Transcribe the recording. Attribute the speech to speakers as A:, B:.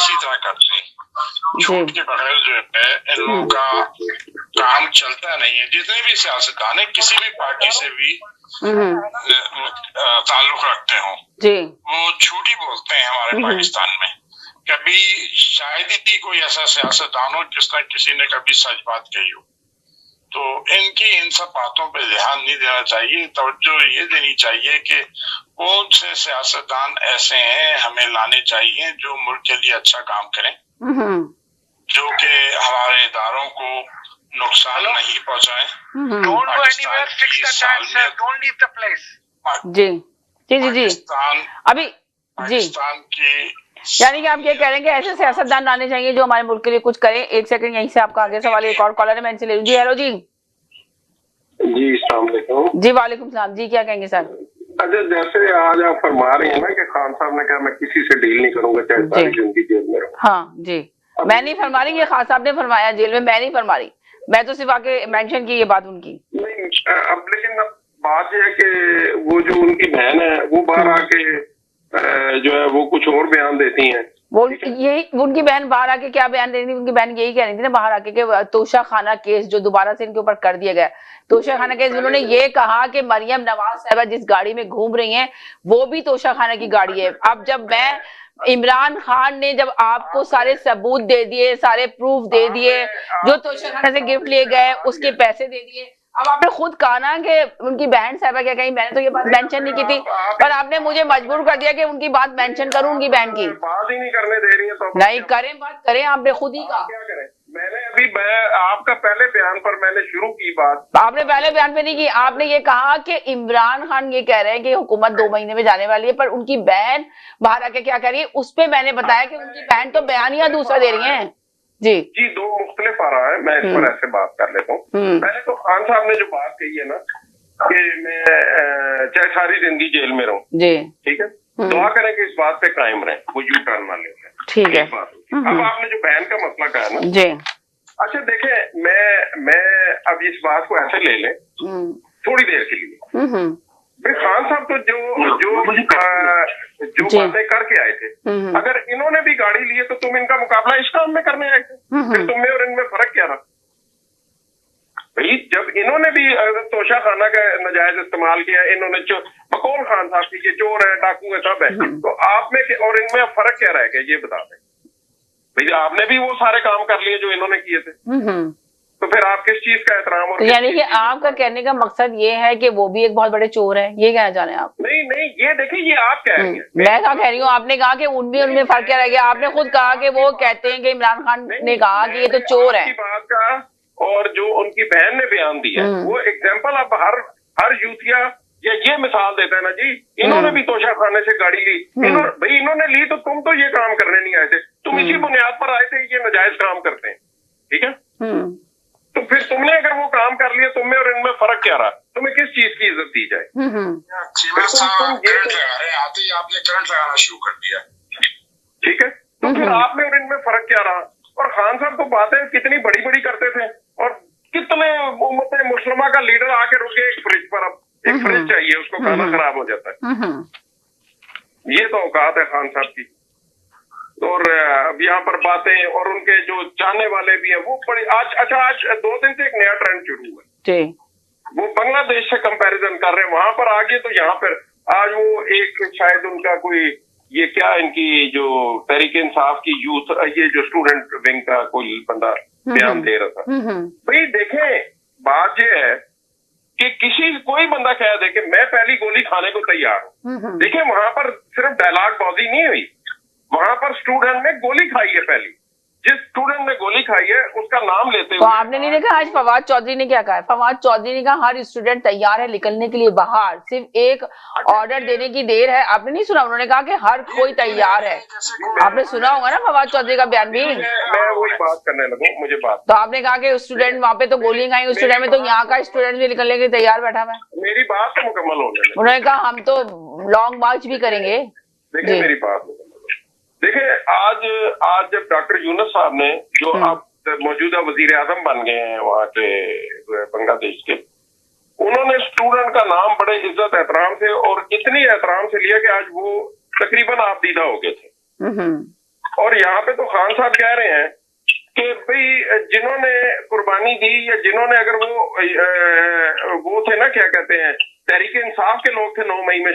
A: इसी तरह करते हैं। झूठ के बगैर जो है इन लोगों का काम चलता नहीं है। जितने भी सियासतदान है किसी भी पार्टी से भी ताल्लुक रखते हो वो झूठ ही बोलते हैं हमारे पाकिस्तान में। कभी शायद ही कोई ऐसा सियासतदान हो जिसने किसी ने कभी सच बात कही हो। तो इनकी इन सब बातों पे ध्यान नहीं देना चाहिए, तवज्जो ये देनी चाहिए कि कौन से सियासतदान ऐसे हैं हमें लाने चाहिए जो मुल्क के लिए अच्छा काम करें, जो कि हमारे इदारों को नुकसान नहीं पहुंचाए।
B: पाकिस्तान
A: अभी पाकिस्तान की
B: यानी कि आप ये कह रहे हैं कि ऐसे सियासतदान लाने चाहिए जो हमारे मुल्क के लिए कुछ करें। एक सेकंड यहीं से आपका आगे सवाल, एक और कॉलर है मैं इनसे ले लूं। जी हेलो जी।
C: जी अस्सलाम वालेकुम।
B: जी वालेकुम सलाम। जी क्या कहेंगे सर?
C: अच्छा, जैसे आज आप फरमा रहे हैं ना कि खान साहब ने कहा मैं किसी से डील नहीं करूंगा चाहे सारी जिंदगी जेल में रहूं।
B: हाँ जी, मैं नहीं फरमा रही, ये खान साहब ने फरमाया जेल में, मैं नहीं फरमा रही, मैं तो सिर्फ आके मेंशन की ये बात उनकी।
C: नहीं अब लेकिन बात यह है कि वो जो उनकी बहन है वो बाहर आके जो है वो कुछ और बयान देती हैं।
B: वो यही उनकी बहन बाहर आके क्या बयान दे रही थी? उनकी बहन यही कह रही थी ना बाहर आके कि तोशा खाना केस जो दोबारा से इनके ऊपर कर दिया गया, तोशा खाना केस, उन्होंने ये कहा कि मरियम नवाज साहबा जिस गाड़ी में घूम रही हैं वो भी तोशा खाना की गाड़ी है। अब जब मैं इमरान खान ने जब आपको सारे सबूत दे दिए, सारे प्रूफ दे दिए, जो तोशा खाना से गिफ्ट लिए गए उसके पैसे दे दिए, अब आपने खुद कहा ना कि उनकी बहन साहबा क्या कही, मैंने तो ये बात मेंशन नहीं की थी पर आपने मुझे मजबूर कर दिया कि उनकी बात मेंशन करूं उनकी बहन की।
C: बात ही नहीं करने दे रही है तो
B: नहीं करें, बात करें, आपने खुद ही कहा।
C: क्या करें? मैंने अभी आपका पहले बयान पर मैंने शुरू की बात,
B: आपने पहले बयान पे नहीं की। आपने ये कहा कि इमरान खान ये कह रहे हैं कि हुकूमत 2 महीने में जाने वाली है, पर उनकी बहन बाहर आके क्या कह रही है उस पे मैंने बताया कि उनकी बहन तो बयानिया दूसरा दे रही है। जी
C: जी, 2 मुख्तलिफ आ रहा है, मैं इस पर ऐसे बात कर लेता हूँ। पहले तो खान साहब ने जो बात कही है ना कि मैं चाहे सारी जिंदगी जेल में रहूं,
B: जी
C: ठीक है, दुआ करें कि इस बात पे कायम रहें, वो यू टर्न ना ले।
B: ठीक है।
C: अब आपने जो बहन का मसला कहा ना
B: जी,
C: अच्छा देखें, मैं अब इस बात को ऐसे ले लें थोड़ी देर के लिए, भाई खान साहब तो जो बातें करके आए थे, अगर इन्होंने भी गाड़ी ली है तो तुम इनका मुकाबला इस काम में करने आए थे, फिर तुम में और इनमें फर्क क्या रहा? भाई जब इन्होंने भी तोशा खाना का नाजायज इस्तेमाल किया, इन्होंने बकौल खान साहब की ये चोर है, डाकू है, सब है, तो आप में और इनमें फर्क क्या रह गया ये बता दें। भाई आपने भी वो सारे काम कर लिए जो इन्होंने किए थे, तो फिर आप किस चीज का एहतराम?
B: तो यानी कि आपका कहने का मकसद ये है कि वो भी एक बहुत बड़े चोर है, ये कहना चाह रहे हैं आप?
C: नहीं, ये देखिए ये आप कह रही हैं,
B: मैं क्या कह रही हूँ? आपने कहा कि उनमें फर्क क्या रह गया, आपने खुद कहा कि वो कहते हैं कि इमरान खान ने कहा कि ये तो चोर है।
C: बात का और जो उनकी बहन ने बयान दिया वो एग्जाम्पल अब हर यूथिया ये मिसाल देता है ना जी, इन्होंने भी तोशा खाने से गाड़ी ली, भाई इन्होंने ली तो तुम तो ये काम करने नहीं आए थे, तुम इसी बुनियाद पर आए थे ये नाजायज काम करते हैं, ठीक है? तो फिर तुमने अगर वो काम कर लिया, तुम्हें और इनमें फर्क क्या रहा? तुम्हें किस चीज की इज्जत दी जाए?
A: आपने करंट लगाना शुरू कर दिया,
C: ठीक है, तो फिर आप में और इनमें फर्क क्या रहा? और खान साहब तो बातें कितनी बड़ी बड़ी करते थे और कितने उम्मत मुस्लिमा का लीडर आके रुके एक फ्रिज पर, अब एक फ्रिज चाहिए उसको, खाना खराब हो जाता है। ये तो औकात है खान साहब की। और अब यहाँ पर बातें और उनके जो चाहने वाले भी हैं वो बड़ी आज 2 दिन से एक नया ट्रेंड शुरू हुआ, वो बांग्लादेश से कंपैरिजन कर रहे हैं, वहां पर आगे तो यहाँ पर आज वो एक शायद उनका कोई ये क्या इनकी जो तहरीक इंसाफ की यूथ ये जो स्टूडेंट विंग का कोई बंदा बयान दे रहा था। भाई देखें बात ये है कि कोई बंदा कह दे कि मैं पहली गोली खाने को तैयार हूँ, देखिए वहां पर सिर्फ डायलॉग बाजी नहीं हुई, वहां पर स्टूडेंट ने गोली खाई है। पहली जिस स्टूडेंट ने गोली खाई है उसका नाम लेते
B: तो आपने नहीं देखा आज फवाद चौधरी ने क्या कहा है? फवाद चौधरी ने कहा हर स्टूडेंट तैयार है निकलने के लिए बाहर, सिर्फ एक ऑर्डर देने की देर है। आपने नहीं सुना? उन्होंने कहा कि हर कोई तैयार है। आपने सुना होगा ना फवाद चौधरी का बयान भी?
C: मैं वही बात करने लगा, मुझे बात
B: तो आपने कहा कि स्टूडेंट वहाँ पे तो गोलियां खाएंगे स्टूडेंट में, तो यहाँ का स्टूडेंट भी निकलने के लिए तैयार बैठा हुआ है।
C: मेरी बात तो मुकम्मल हो जाए।
B: उन्होंने कहा हम तो लॉन्ग मार्च भी करेंगे।
C: देखिए मेरी बात, देखिए आज जब डॉक्टर यूनुस साहब ने जो अब मौजूदा वजीर आजम बन गए हैं वहाँ के बांग्लादेश के, उन्होंने स्टूडेंट का नाम बड़े इज्जत एहतराम से और इतनी एहतराम से लिया कि आज वो तकरीबन आप दीदा हो गए थे। और यहाँ पे तो खान साहब कह रहे हैं कि भाई जिन्होंने कुर्बानी दी या जिन्होंने अगर वो थे ना, क्या कहते हैं, तहरीक इंसाफ के लोग थे 9 मई में